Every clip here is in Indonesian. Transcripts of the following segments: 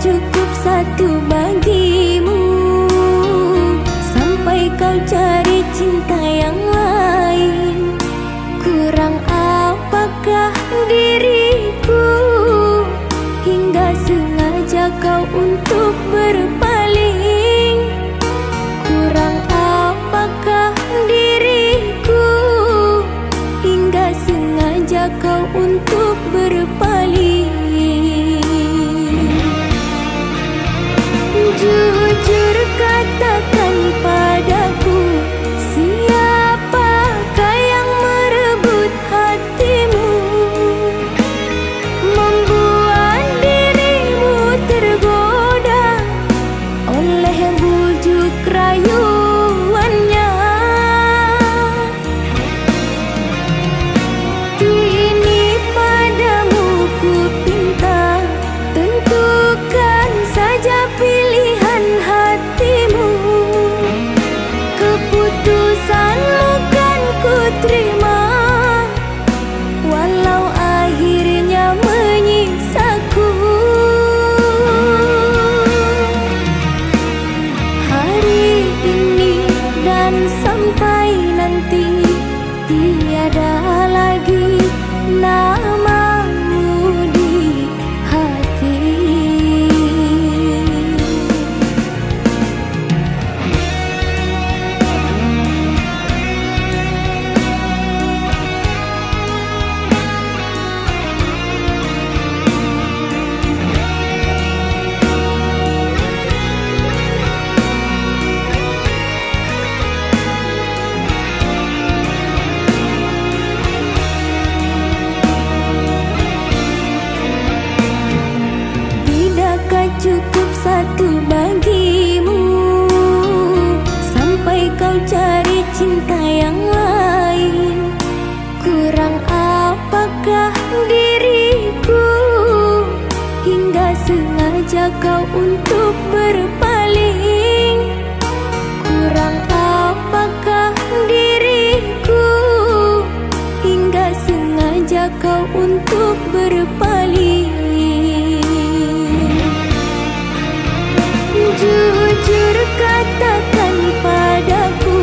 cukup satu bagimu, sampai kau cari cinta yang lain. Kurang apakah diriku hingga sengaja kau untuk berpaling? Kurang apakah diriku hingga sengaja kau untuk berpaling? Jujur katakan padaku, siapakah yang merebut hatimu, membuat dirimu tergoda oleh bujuk rayuannya? Kini padamu ku pinta, tentukan saja pilihan hatimu. Keputusanmu kan ku terima, walau akhirnya menyiksaku. Hari ini dan sampai nanti tiada lagi namamu di hati. Tidakkah cukup satu bagimu, sampai kau cari cinta yang lain? Kurang apakah diriku hingga sengaja kau untuk berpaling? Kurang apakah diriku hingga sengaja kau untuk berpaling? Jujur katakan padaku,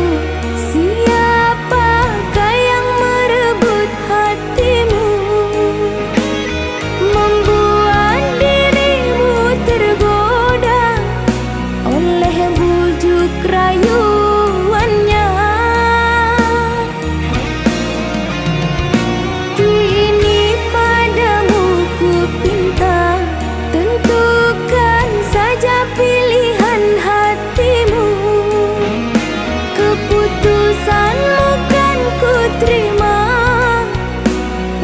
siapakah yang merebut hatimu, membuat dirimu tergoda oleh bujuk rayuannya? Kini padamu ku pinta, tentukan saja pilihan hatimu. Keputusanmu kan ku terima,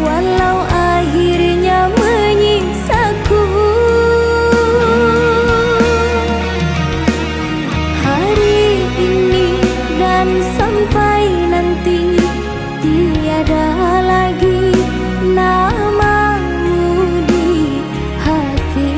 walau akhirnya menyiksaku. Hari ini dan sampai nanti tiada lagi namamu di hati.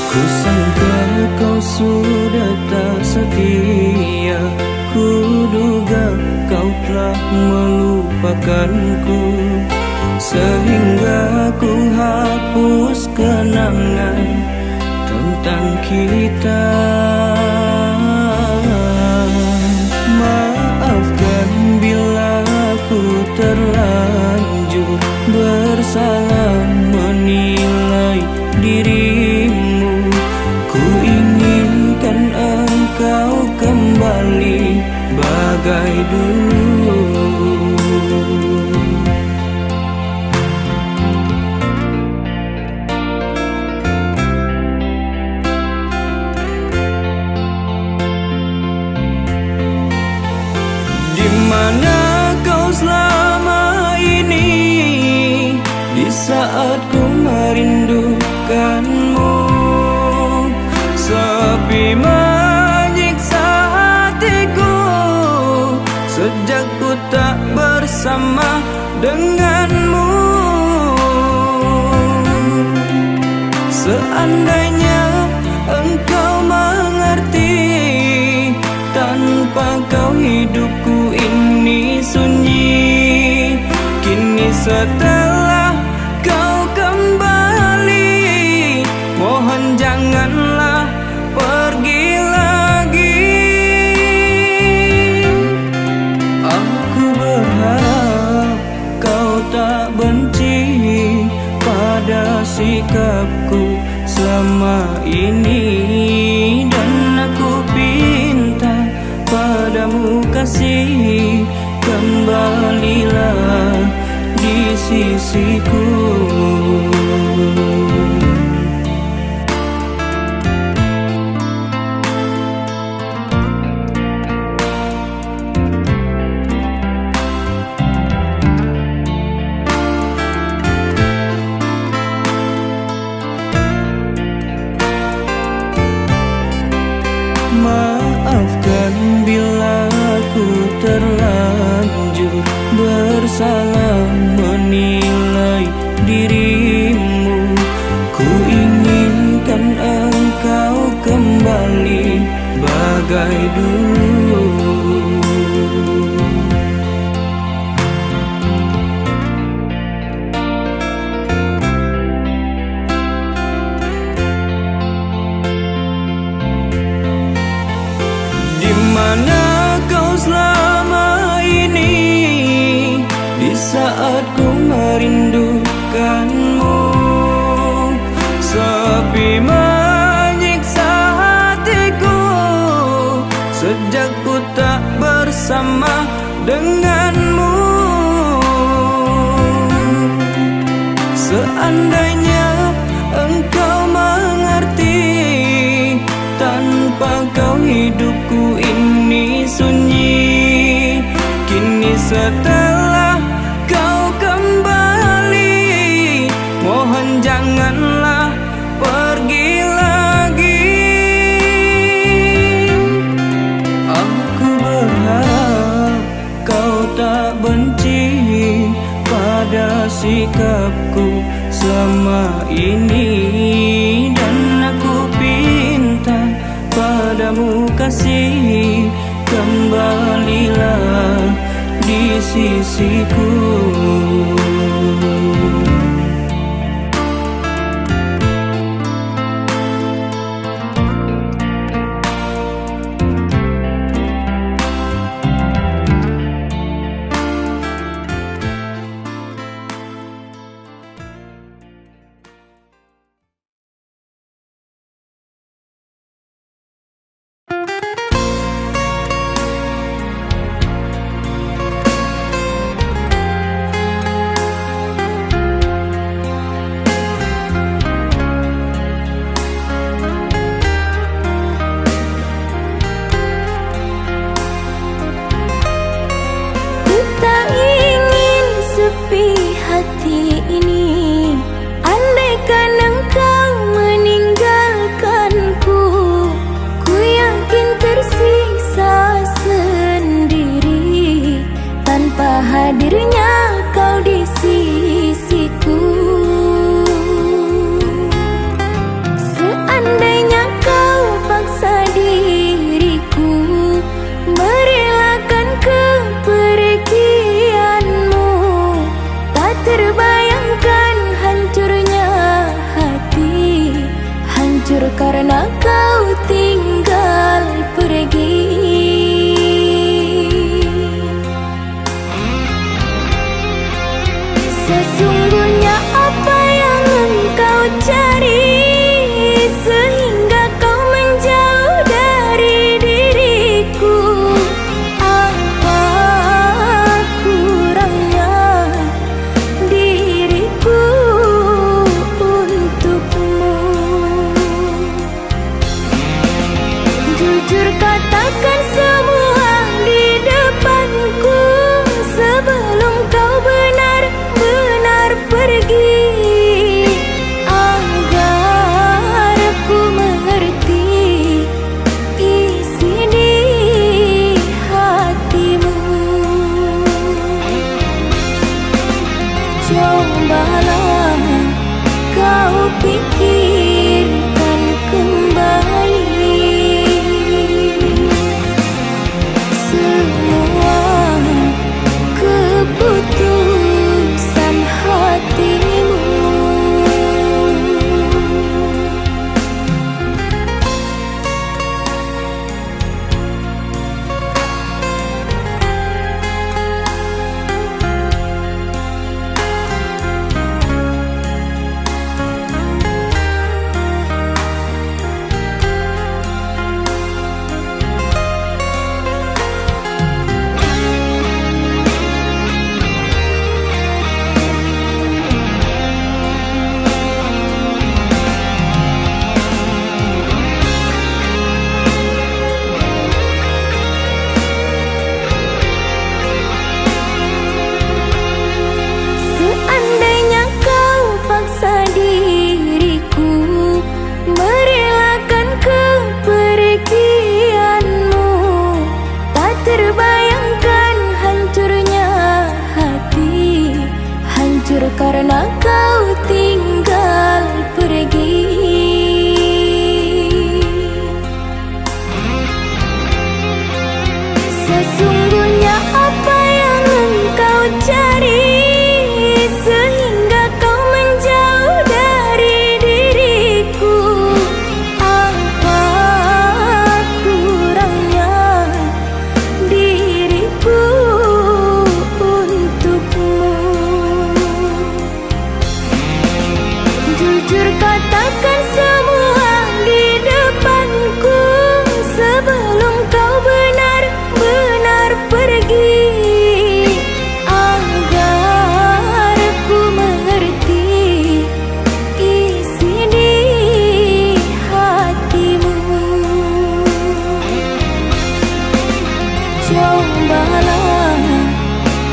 Kusangka kau sudah tak setia, kuduga kau telah melupakanku, sehingga ku hapus kenangan tentang kita. Maafkan bila ku terlanjur bersalah menilai dirimu. Ku inginkan engkau kembali bagai dulu. bersama denganmu. Seandainya engkau mengerti, tanpa kau hidupku ini sunyi. Kini setelah kau kembali, mohon janganlah pergi lagi. Aku berharap kau tak benci pada sikapku selama ini, dan aku pinta padamu kasih, kembalilah di sisiku. Maafkan bila aku terlanjur bersalah menilai dirimu. Ku inginkan engkau kembali bagai dulu. Dimana kau selama ini, di saat ku merindukanmu? Sepi menyiksa hatiku sejak ku tak bersama denganmu. Seandainya engkau mengerti, tanpa kau hidupku ini sunyi. Kini setelah kau kembali, mohon janganlah pergi lagi. Aku berharap kau tak benci pada sikapku selama ini, dan aku pinta padamu kasih, kembalilah di sisiku. Hati ini, andaikan engkau meninggalkanku, ku yakin tersiksa sendiri tanpa hadirnya kau di sisiku. Seandainya kau paksa diriku merelakan kepergianmu, terbayangkan hancurnya hati, hancur karena kau tinggal pergi. Sesungguhnya apa yang engkau cari, sehingga kau menjauh dari diriku? Apa kurangnya diriku untukmu? Jujur katakan semua di depanku sebelum kau benar-benar Cobalah kau pikirkan kembali semua keputusan hatimu. Seandainya kau paksa diriku merelakan kepergianmu, tak terbayangkan hancurnya hati, hancur karena kau tinggal pergi. Sesungguhnya apa yang engkau cari sehingga kau menjauh dari diriku? Apa kurangnya diriku untukmu? Jujur katakan semua di depanku sebelum kau benar-benar pergi, agar ku mengerti isi di hatimu. Cobalah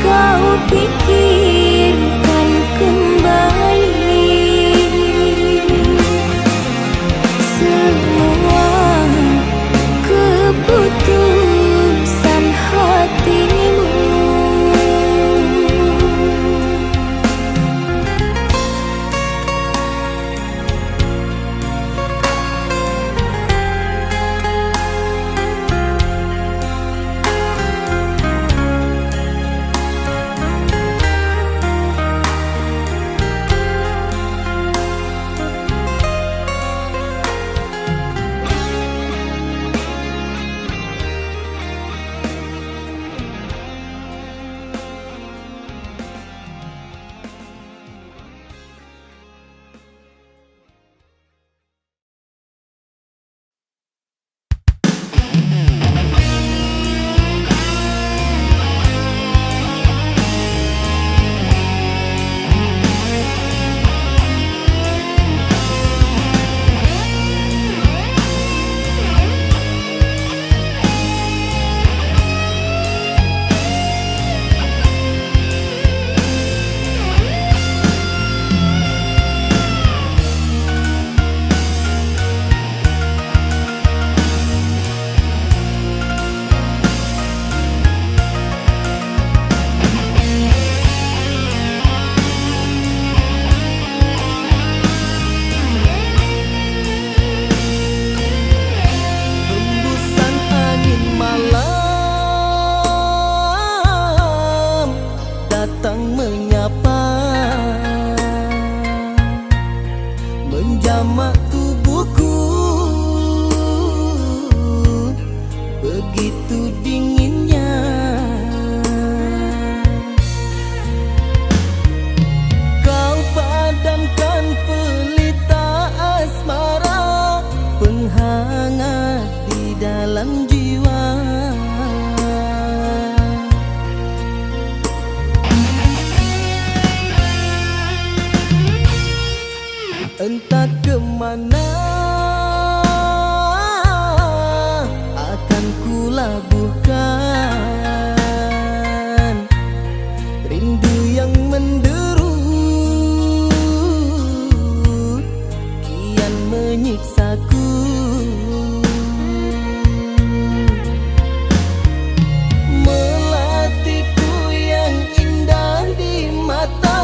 kau pikirkan kembali semua keputusan hatimu. Hembusan angin malam datang menyapa, menjamak tubuhku begitu dinginnya. Kau padamkan pelita asmara, penghangat di dalam jiwa. Entah kemana akan ku labuhkan rindu yang menderu, kian menyiksaku. Melatiku yang indah di mata,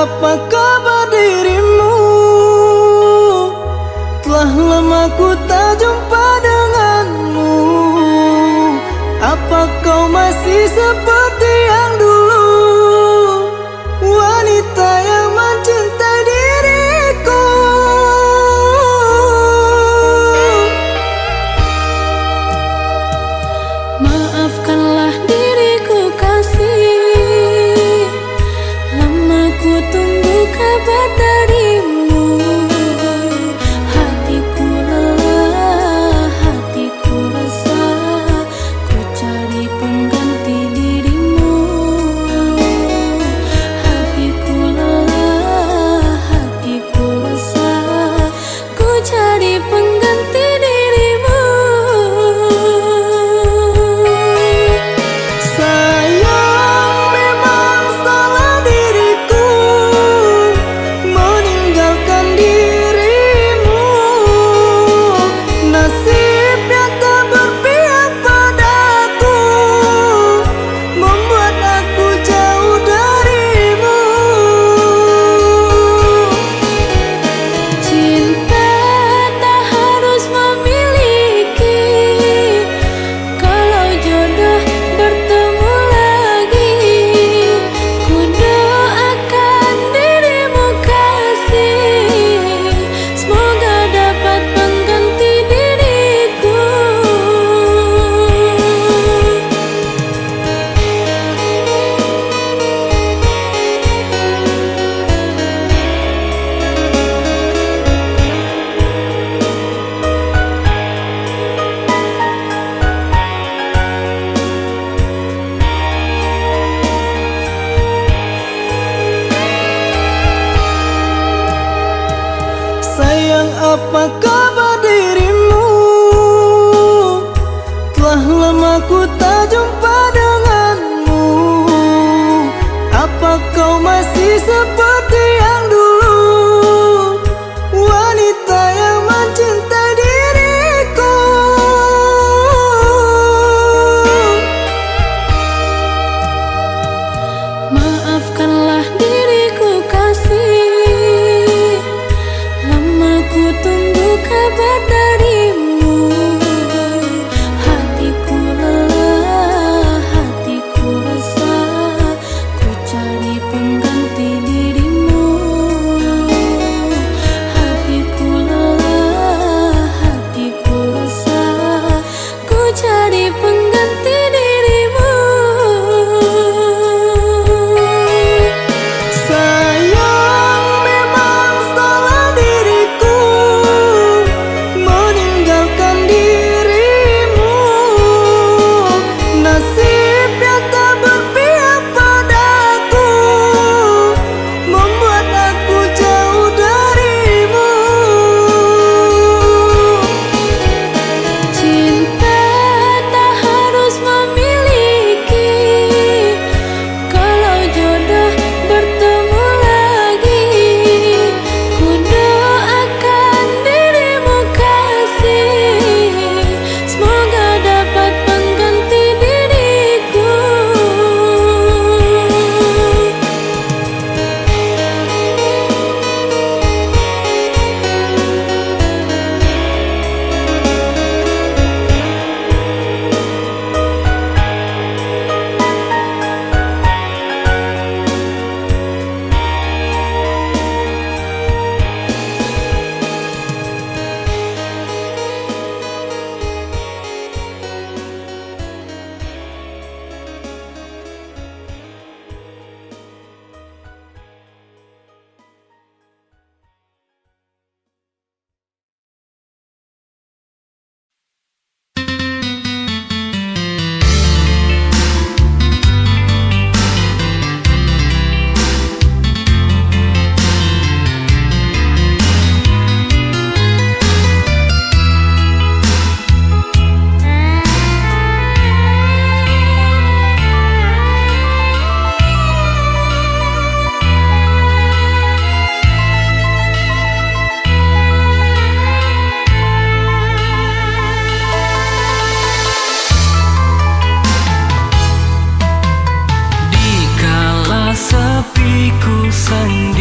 apa kabar dirimu? Telah lama ku tak jumpa denganmu. Apa kau masih seperti yang dulu? Wanita yang mencintai diriku. Maafkanlah diriku kasih, lama ku tunggu kabar darimu. Hatiku lelah, hatiku resah, ku cari pengganti dirimu. Hatiku lelah, hatiku resah, ku cari pengganti dirimu. Sayang, memang salah diriku meninggalkan dirimu. Nasibnya tak berpihak padaku, membuat aku jauh darimu. Cinta tak harus memiliki, kalau jodoh bertemu lagi. Ku doakan dirimu kasih, semoga dapat pengganti diriku. Sayang, apa kabar dirimu? Telah lama ku tak jumpa denganmu. Apa kau masih seperti yang dulu? Wanita yang mencintai diriku. Maafkanlah diriku kasih, lama ku tunggu kabar darimu. Hatiku lelah, hatiku resah, ku cari pengganti dirimu. Hatiku lelah, hatiku resah, ku cari pengganti dirimu. Sayang, memang salah diriku meninggalkan dirimu. Nasibnya tak berpihak padaku, membuat aku jauh darimu. Cinta tak harus memiliki, kalau jodoh bertemu lagi. Ku doakan dirimu kasih, semoga dapat pengganti diriku. Dikala sepiku sendiri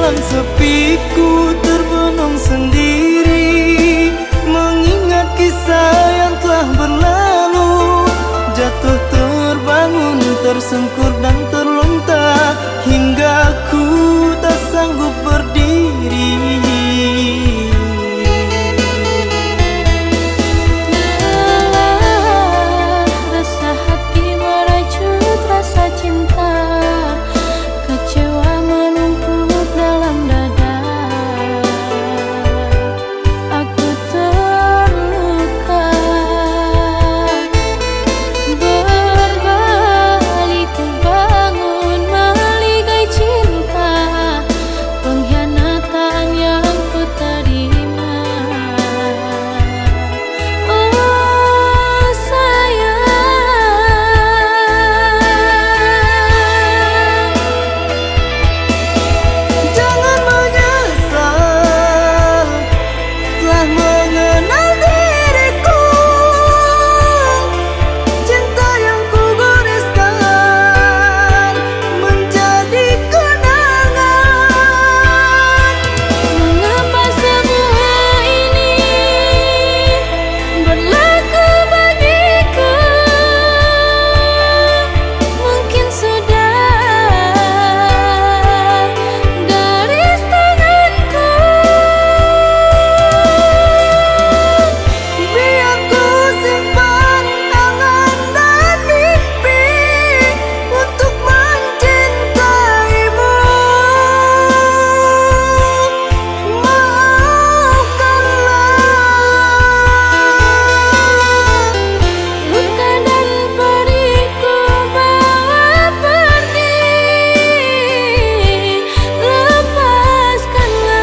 Dalam sepiku terbenung sendiri, mengingat kisah yang telah berlalu. Jatuh terbangun, tersungkur dan terlunta, hingga ku tak sanggup berdiri. Resah hati merajut rasa cinta, kecewa menumpuk dalam dada. Aku terluka, berbalik ku bangun meligai cinta, pengkhianatan yang ku terima. Oh sayang, Jangan menyesal telah mengenal diriku. Cinta yang ku goreskan menjadi kenangan. mengapa semua ini berlaku bagiku? Mungkin sudah garis tanganku. Biar ku simpan angan dan mimpi untuk mencintaimu. Maafkanlah. Luka dan perihku bawa pergi, lepaskanlah.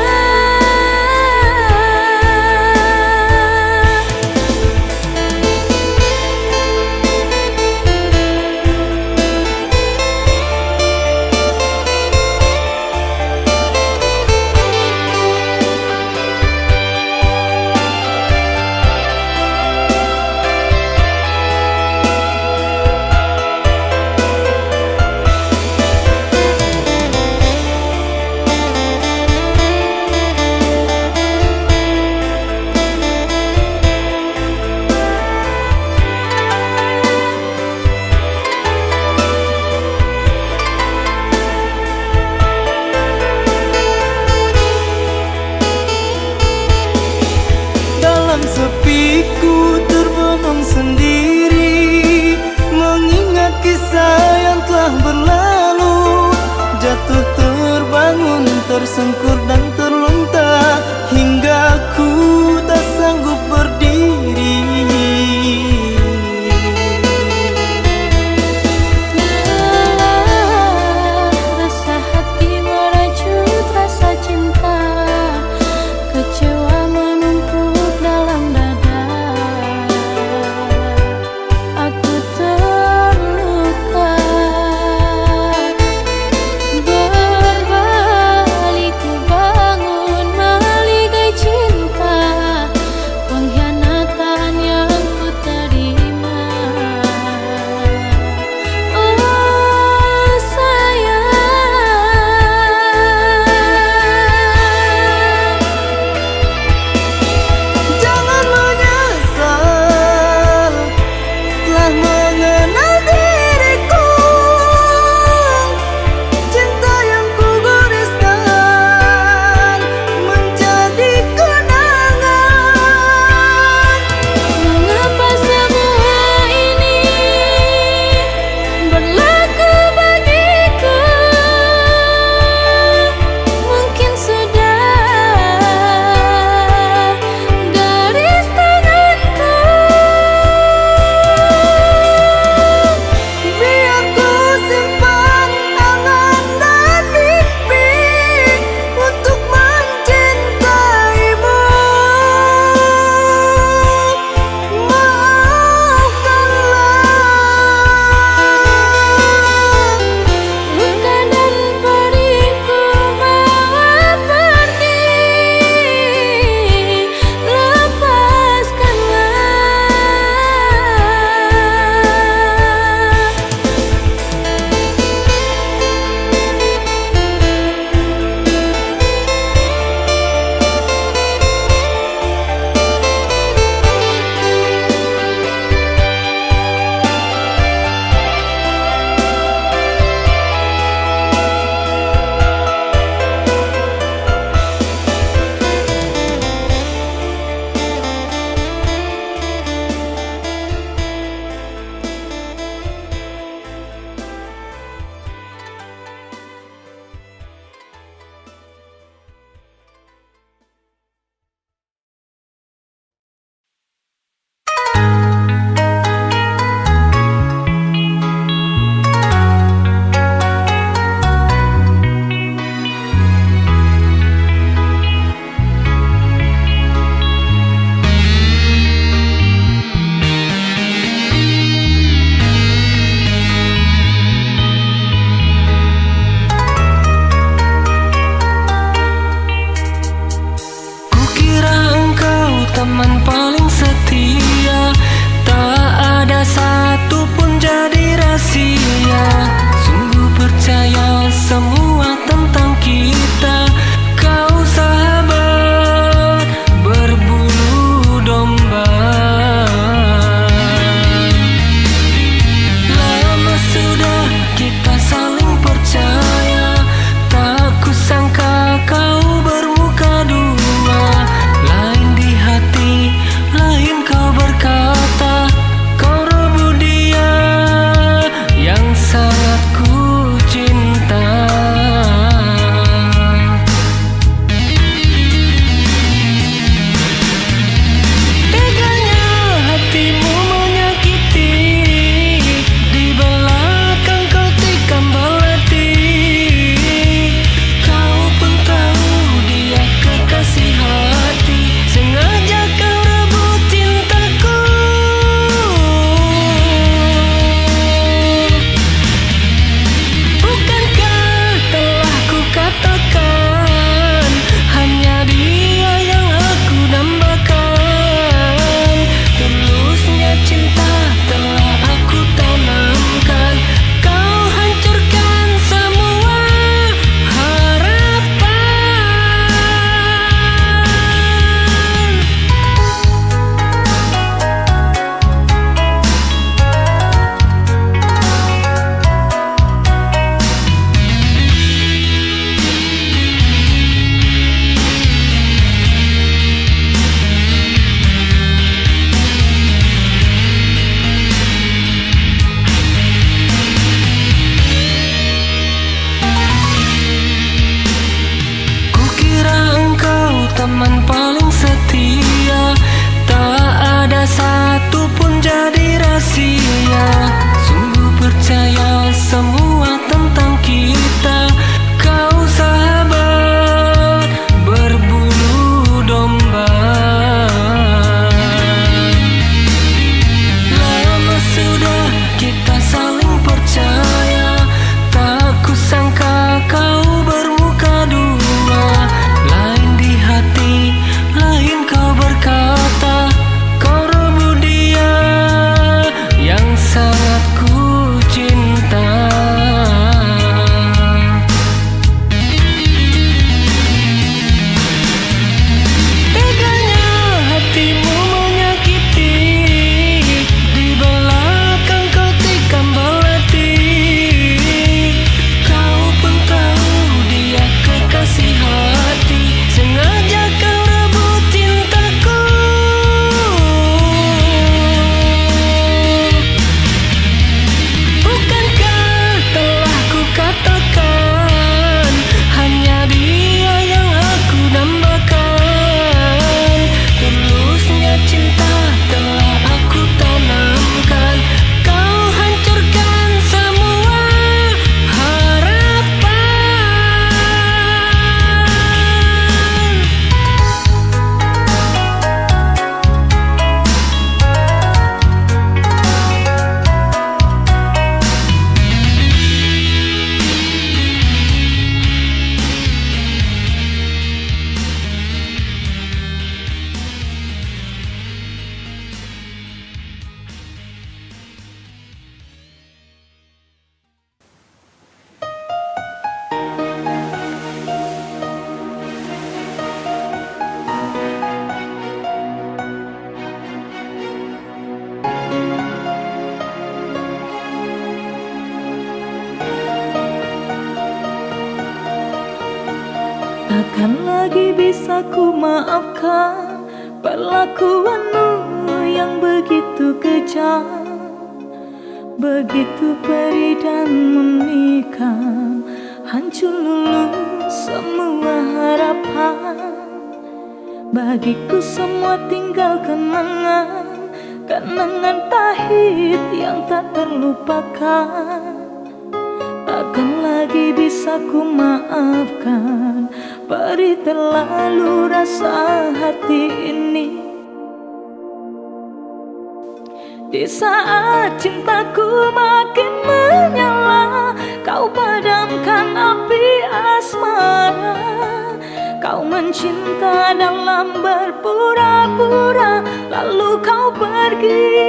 Dalam sepiku terbenung sendiri, mengingat kisah yang telah berlalu. Jatuh terbangun, tersungkur dan terlunta, hingga ku tak sanggup berdiri. Resah hati merajut rasa cinta, kecewa menumpuk dalam dada. Aku terluka, berbalik ku percaya semua tentang kita. Kau sahabat berbulu domba. Lama sudah kita saling percaya, tak kusangka kau bermuka dua. Lain di hati, lain kau berkata, kau rebut dia yang sangat ku cinta. Teganya hatimu menyakiti, di belakang kau tikam belati. Kau pun tahu dia kekasih hati, sengaja kau rebut cintaku. Bukankah telah ku katakan, hanya dia yang aku dambakan. Tulusnya cinta telah aku tanamkan, kau hancurkan semua harapan. Takkan lagi bisa ku maafkan perlakuanmu yang begitu kejam, begitu perih dan memikam, hancur luluh semua harapan. Bagiku semua tinggal kenangan, kenangan pahit yang tak terlupakan. Takkan lagi bisa ku maafkan, perih terlalu rasa hati ini. Di saat cintaku makin menyala, kau padamkan api asmara. Kau mencinta dalam berpura-pura, lalu kau pergi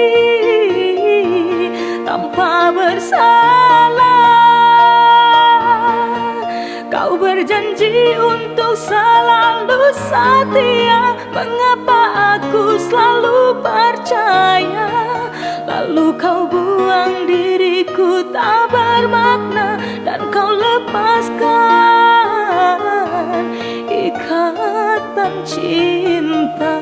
tanpa bersalah. Kau berjanji untuk selalu setia, mengapa aku selalu percaya? Lalu kau buang diriku tak bermakna, dan kau lepaskan ikatan cinta.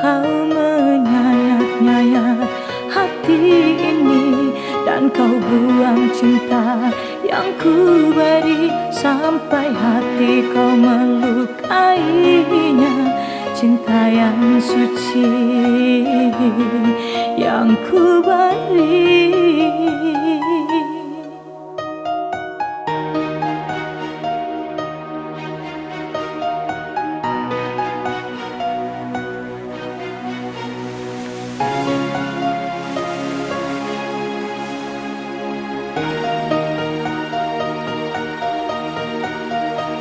Kau menyayat-nyayat hati ini, dan kau buang cinta yang ku beri, sampai hati kau melukainya. Cinta yang suci yang ku beri.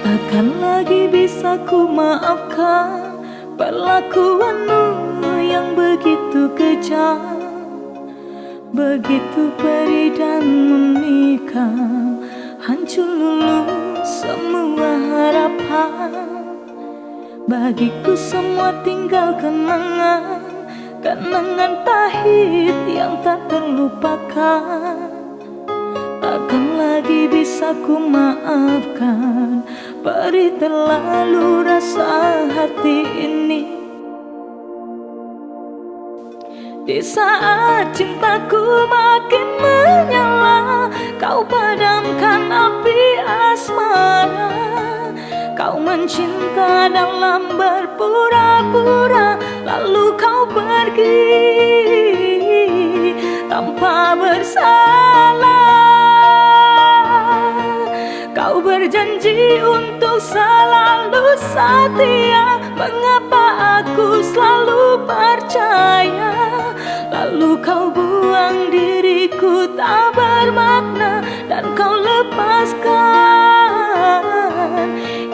Takkan lagi bisa ku maafkan perlakuanmu yang begitu kejam, begitu perih dan memikam, hancur luluh semua harapan. Bagiku semua tinggal kenangan, kenangan pahit yang tak terlupakan. Takkan lagi bisa ku maafkan, perih terlalu rasa hati ini. Di saat cintaku makin menyala, kau padamkan api asmara. Kau mencinta dalam berpura-pura, lalu kau pergi tanpa bersalah. Kau berjanji untuk selalu setia, mengapa aku selalu percaya? Lalu kau buang diriku tak bermakna, dan kau lepaskan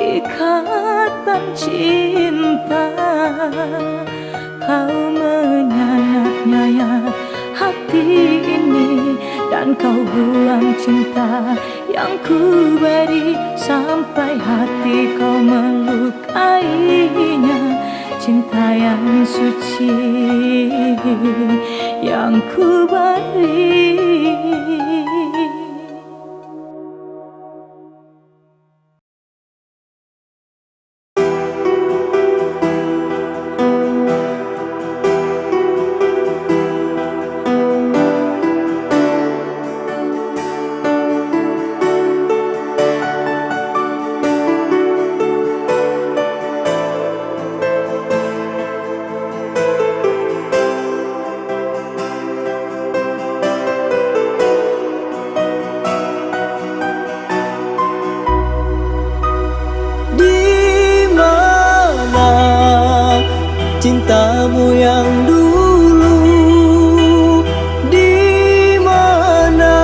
ikatan cinta. Kau menyayat-nyayat hati ini, dan kau buang cinta yang ku beri. Sampai hati kau melukainya, cinta yang suci yang ku beri. Cintamu yang dulu, di mana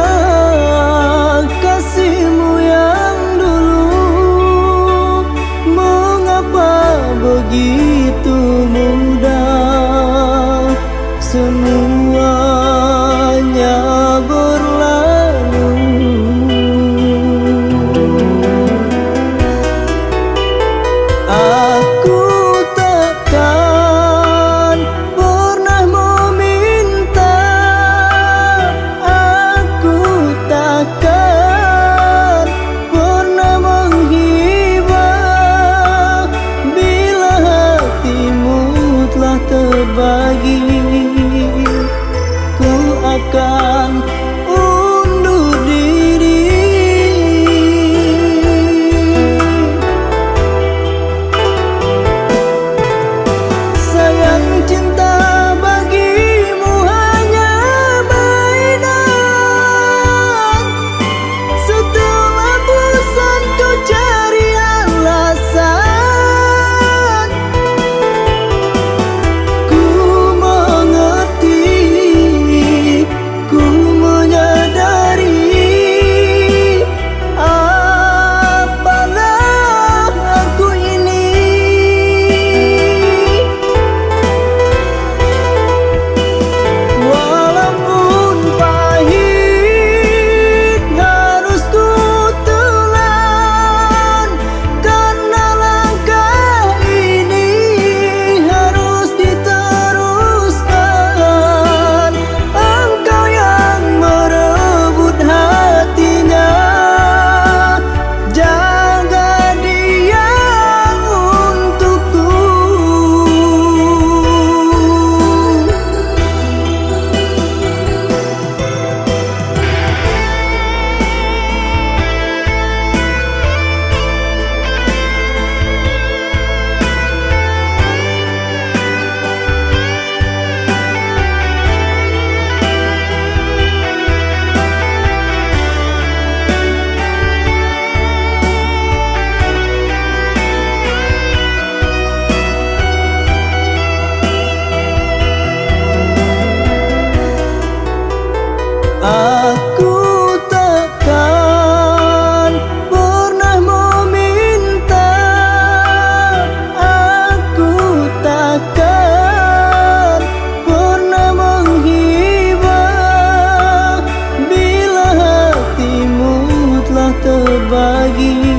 kasihmu yang dulu? Mengapa begitu mudah semuanya berlalu? Aku terbagi, ku akan undur diri. Sayang, cinta bagimu hanya mainan. Setelah bosan kau cari alasan, aku takkan pernah meminta, aku takkan pernah menghibah bila hatimu telah terbagi.